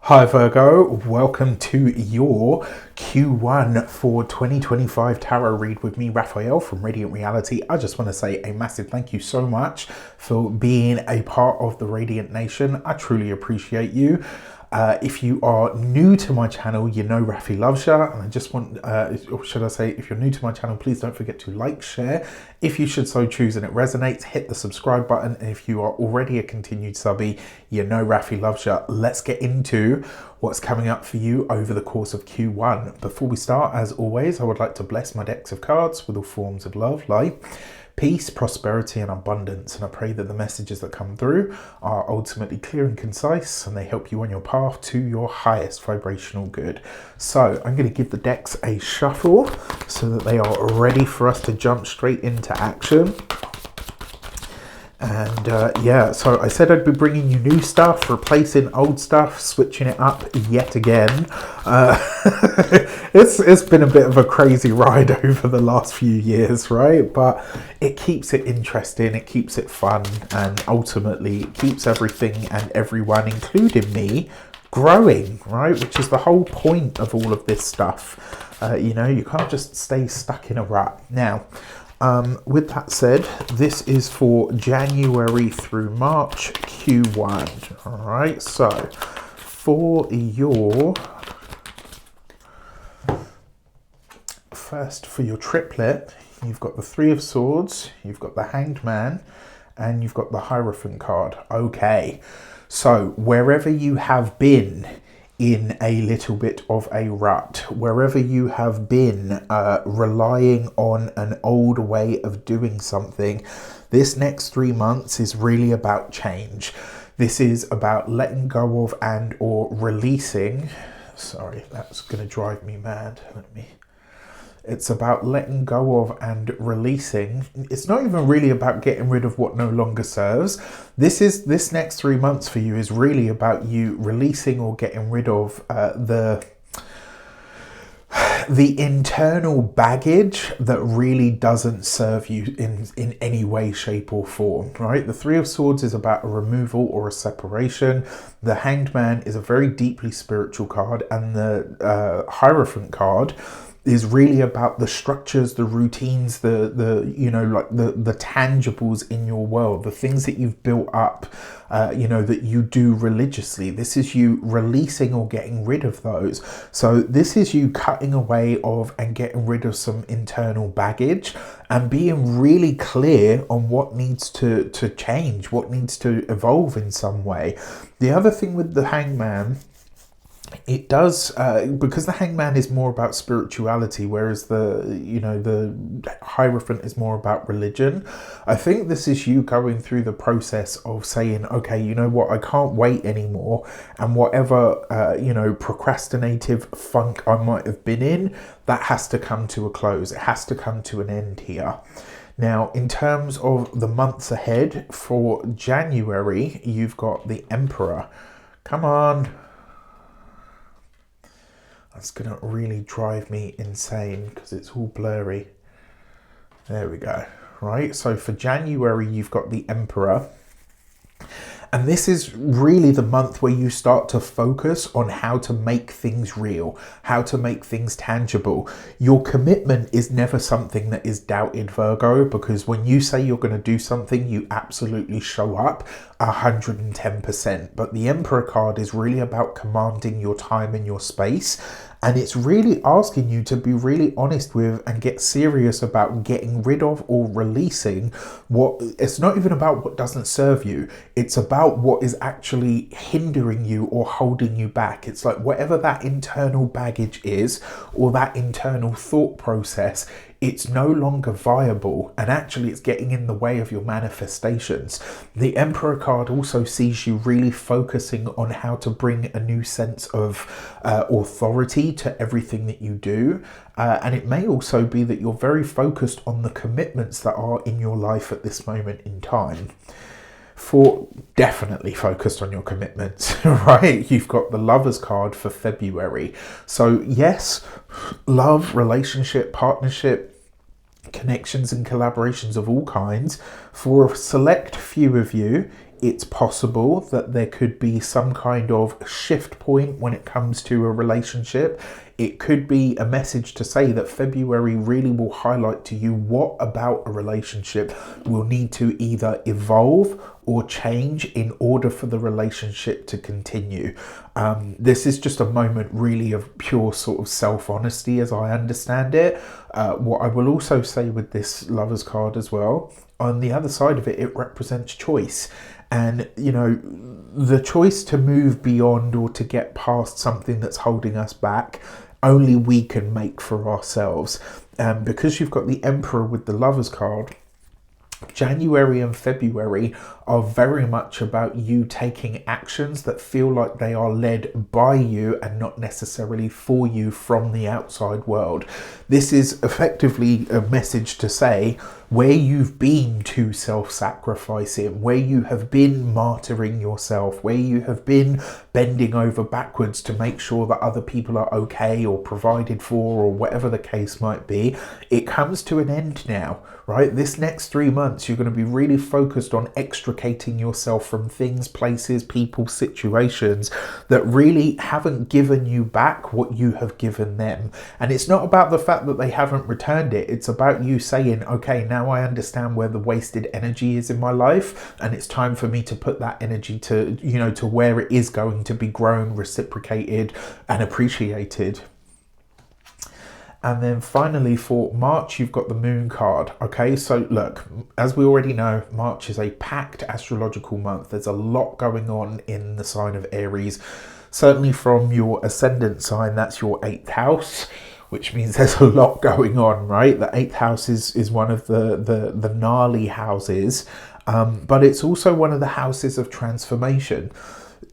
Hi Virgo, welcome to your Q1 for 2025 tarot read with me, Raphael from Radiant Reality. I just want to say a massive thank you so much for being a part of the Radiant Nation. I truly appreciate you. If you are new to my channel, you know Rafi loves you, and I just want, or should I say, if you're new to my channel, please don't forget to like, share, if you should so choose and it resonates, hit the subscribe button, and if you are already a continued subby, you know Rafi loves you. Let's get into what's coming up for you over the course of Q1. Before we start, as always, I would like to bless my decks of cards with all forms of love, light, peace, prosperity and abundance, and I pray that the messages that come through are ultimately clear and concise and they help you on your path to your highest vibrational good. So I'm going to give the decks a shuffle so that they are ready for us to jump straight into action. And yeah, so I said I'd be bringing you new stuff, replacing old stuff, switching it up yet again. It's been a bit of a crazy ride over the last few years, right? But it keeps it interesting, it keeps it fun, and ultimately it keeps everything and everyone, including me, growing, right? Which is the whole point of all of this stuff. You know, you can't just stay stuck in a rut. Now, with that said, this is for January through March Q1. All right, so for your triplet, you've got the Three of Swords, you've got the Hanged Man, and you've got the Hierophant card. Okay, so wherever you have been in a little bit of a rut, wherever you have been relying on an old way of doing something, this next 3 months is really about change. This is about letting go of and or releasing. Sorry, that's going to drive me mad. It's about letting go of and releasing. It's not even really about getting rid of what no longer serves. This next 3 months for you is really about you releasing or getting rid of the internal baggage that really doesn't serve you in any way, shape or form, right? The Three of Swords is about a removal or a separation. The Hanged Man is a very deeply spiritual card, and the Hierophant card is really about the structures, the routines, the you know, like the tangibles in your world, the things that you've built up, you know, that you do religiously. This is you releasing or getting rid of those. So this is you cutting away of and getting rid of some internal baggage and being really clear on what needs to change, what needs to evolve in some way. The other thing with the Hangman, it does because the Hangman is more about spirituality, whereas the Hierophant is more about religion. I think this is you going through the process of saying, okay, you know what, I can't wait anymore, and whatever procrastinative funk I might have been in, that has to come to a close. It has to come to an end here. Now, in terms of the months ahead for January, you've got the Emperor. Come on. That's going to really drive me insane because it's all blurry. There we go. Right, so for January, you've got the Emperor. And this is really the month where you start to focus on how to make things real, how to make things tangible. Your commitment is never something that is doubted, Virgo, because when you say you're going to do something, you absolutely show up 110%. But the Emperor card is really about commanding your time and your space. And it's really asking you to be really honest with and get serious about getting rid of or releasing what, it's not even about what doesn't serve you. It's about what is actually hindering you or holding you back. It's like whatever that internal baggage is or that internal thought process, it's no longer viable, and actually it's getting in the way of your manifestations. The Emperor card also sees you really focusing on how to bring a new sense of authority to everything that you do. And it may also be that you're very focused on the commitments that are in your life at this moment in time. For definitely focused on your commitments, right? You've got the Lovers card for February. So yes, love, relationship, partnership, connections and collaborations of all kinds. For a select few of you, It's possible that there could be some kind of shift point when it comes to a relationship. It could be a message to say that February really will highlight to you what about a relationship will need to either evolve or change in order for the relationship to continue. This is just a moment really of pure sort of self-honesty as I understand it. What I will also say with this Lovers card as well, on the other side of it, it represents choice. And, you know, the choice to move beyond or to get past something that's holding us back, only we can make for ourselves. Because you've got the Emperor with the Lovers card, January and February are very much about you taking actions that feel like they are led by you and not necessarily for you from the outside world. This is effectively a message to say where you've been too self-sacrificing, where you have been martyring yourself, where you have been bending over backwards to make sure that other people are okay or provided for or whatever the case might be, it comes to an end now, right? This next 3 months, you're going to be really focused on extricating yourself from things, places, people, situations that really haven't given you back what you have given them. And it's not about the fact that they haven't returned it. It's about you saying, okay, now I understand where the wasted energy is in my life, and it's time for me to put that energy to, you know, to where it is going to be grown, reciprocated, and appreciated. And then finally for March, you've got the Moon card. Okay, so look, as we already know, March is a packed astrological month. There's a lot going on in the sign of Aries. Certainly from your ascendant sign, that's your 8th house, which means there's a lot going on, right? The 8th house is one of the gnarly houses, but it's also one of the houses of transformation.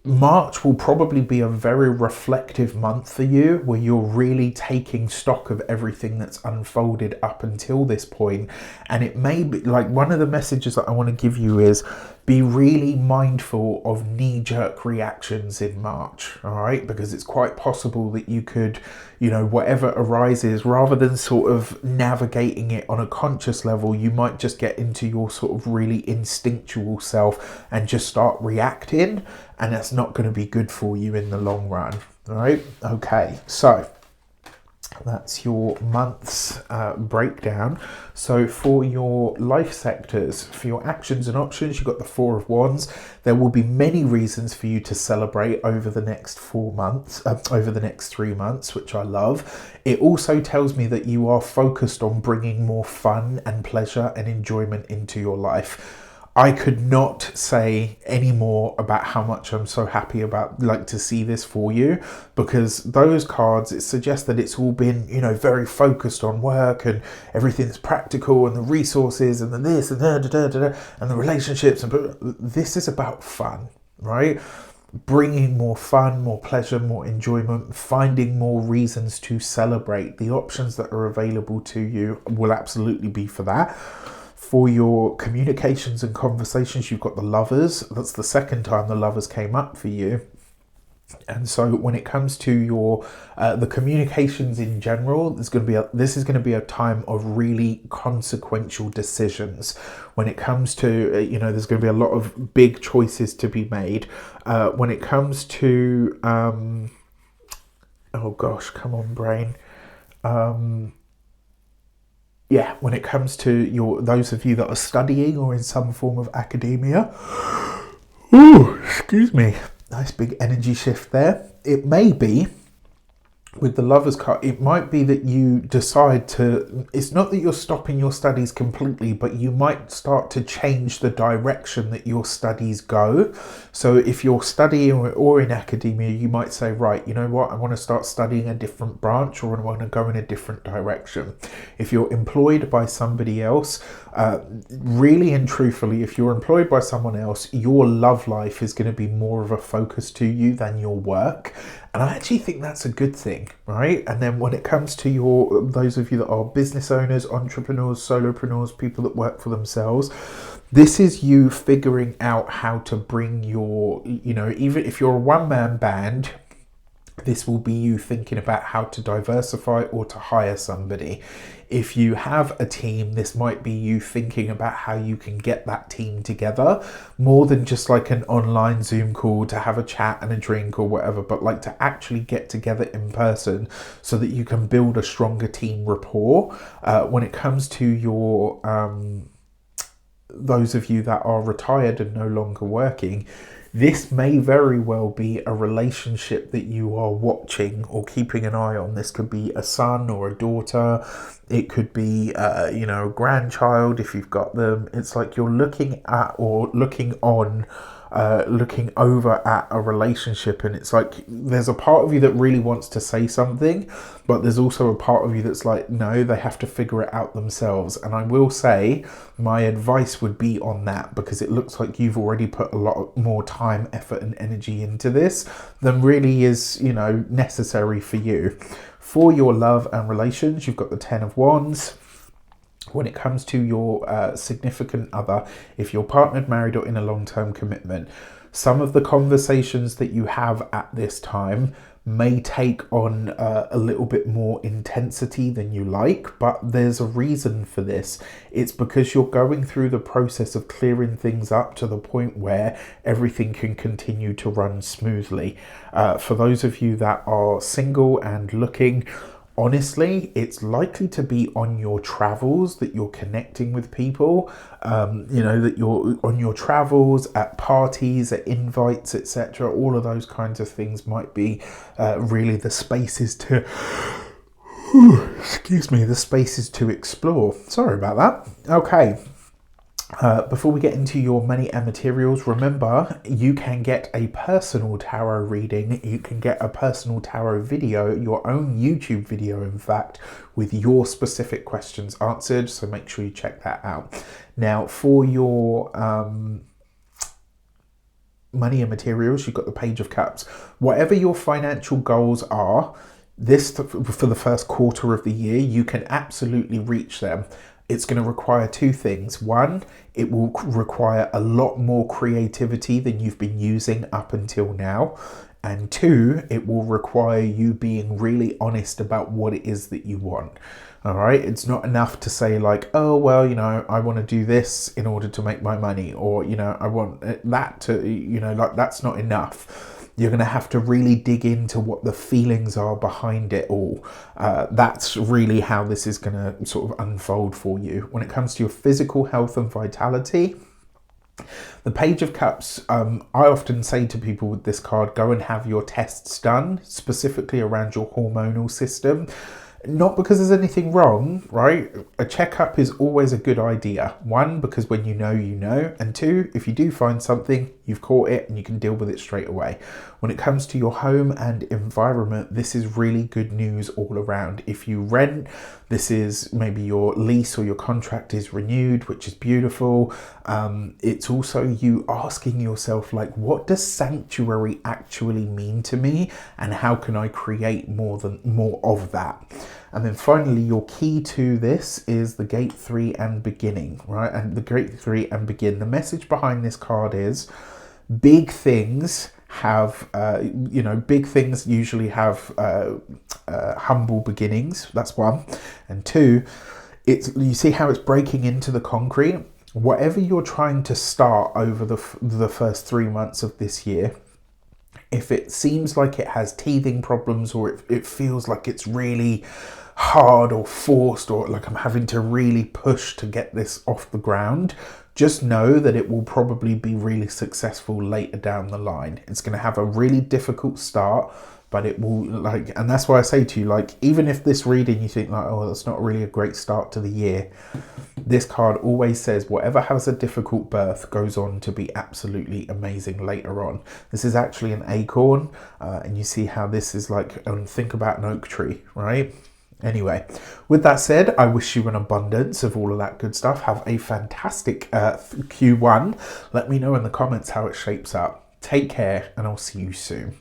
March will probably be a very reflective month for you, where you're really taking stock of everything that's unfolded up until this point. And it may be like one of the messages that I want to give you is be really mindful of knee-jerk reactions in March, all right? Because it's quite possible that you could, you know, whatever arises, rather than sort of navigating it on a conscious level, you might just get into your sort of really instinctual self and just start reacting. And that's not going to be good for you in the long run, all right? Okay, so that's your month's breakdown. So for your life sectors, for your actions and options, you've got the 4 of Wands. There will be many reasons for you to celebrate over the next 4 months, over the next 3 months, which I love. It also tells me that you are focused on bringing more fun and pleasure and enjoyment into your life. I could not say any more about how much I'm so happy about, like, to see this for you, because those cards, it suggests that it's all been, you know, very focused on work and everything's practical and the resources and the this and the and the relationships, but this is about fun, right? Bringing more fun, more pleasure, more enjoyment, finding more reasons to celebrate. The options that are available to you will absolutely be for that. For your communications and conversations, you've got the Lovers. That's the second time the Lovers came up for you. And so when it comes to your the communications in general, this is going to be a time of really consequential decisions. When it comes to you know, there's going to be a lot of big choices to be made. When it comes to oh gosh, come on, brain. Yeah, when it comes to those of you that are studying or in some form of academia, ooh, excuse me, nice big energy shift there. It may be, with the Lovers card, it might be that you decide to, it's not that you're stopping your studies completely, but you might start to change the direction that your studies go. So if you're studying or in academia, you might say, right, you know what, I want to start studying a different branch, or I want to go in a different direction. If you're employed by somebody else, really and truthfully, if you're employed by someone else, your love life is going to be more of a focus to you than your work. And I actually think that's a good thing, right? And then when it comes to those of you that are business owners, entrepreneurs, solopreneurs, people that work for themselves, this is you figuring out how to bring your, you know, even if you're a one-man band, This will be you thinking about how to diversify or to hire somebody. If you have a team, this might be you thinking about how you can get that team together, more than just like an online Zoom call to have a chat and a drink or whatever, but like to actually get together in person so that you can build a stronger team rapport. When it comes to your those of you that are retired and no longer working, this may very well be a relationship that you are watching or keeping an eye on. This could be a son or a daughter. It could be, a grandchild if you've got them. It's like you're looking at or looking on, looking over at a relationship, and it's like there's a part of you that really wants to say something, but there's also a part of you that's like, no, they have to figure it out themselves. And I will say my advice would be on that, because it looks like you've already put a lot more time, effort and energy into this than really is, necessary for you. For your love and relations, you've got the 10 of Wands. When it comes to your significant other, if you're partnered, married or in a long-term commitment, some of the conversations that you have at this time may take on a little bit more intensity than you like, but there's a reason for this. It's because you're going through the process of clearing things up to the point where everything can continue to run smoothly. For those of you that are single and looking, honestly, it's likely to be on your travels that you're connecting with people, that you're on your travels, at parties, at invites, etc. All of those kinds of things might be really the spaces to, the spaces to explore. Sorry about that. Okay. Before we get into your money and materials, remember you can get a personal tarot reading. You can get a personal tarot video, your own YouTube video, in fact, with your specific questions answered. So make sure you check that out. Now, for your money and materials, you've got the Page of Cups. Whatever your financial goals are, this for the first quarter of the year, you can absolutely reach them. It's going to require two things. One, it will require a lot more creativity than you've been using up until now. And two, it will require you being really honest about what it is that you want. All right. It's not enough to say like, oh, well, I want to do this in order to make my money, or, I want that to, that's not enough. You're going to have to really dig into what the feelings are behind it all. That's really how this is going to sort of unfold for you. When it comes to your physical health and vitality, the Page of Cups, I often say to people with this card, go and have your tests done, specifically around your hormonal system. Not because there's anything wrong, right? A checkup is always a good idea. One, because when you know, you know. And two, if you do find something, you've caught it and you can deal with it straight away. When it comes to your home and environment, this is really good news all around. If you rent, this is maybe your lease or your contract is renewed, which is beautiful. It's also you asking yourself, like, what does sanctuary actually mean to me? And how can I create more of that? And then finally, your key to this is the Gate 3 and beginning, right? And the Gate 3 and begin. The message behind this card is big things have, big things usually have humble beginnings. That's one. And two, you see how it's breaking into the concrete? Whatever you're trying to start over the first 3 months of this year, if it seems like it has teething problems, or it feels like it's really hard or forced, or like I'm having to really push to get this off the ground, just know that it will probably be really successful later down the line. It's going to have a really difficult start, but it will, and that's why I say to you, even if this reading you think like, oh, that's not really a great start to the year, this card always says whatever has a difficult birth goes on to be absolutely amazing later on. This is actually an acorn, and you see how this is think about an oak tree, right? Anyway, with that said, I wish you an abundance of all of that good stuff. Have a fantastic Q1. Let me know in the comments how it shapes up. Take care, and I'll see you soon.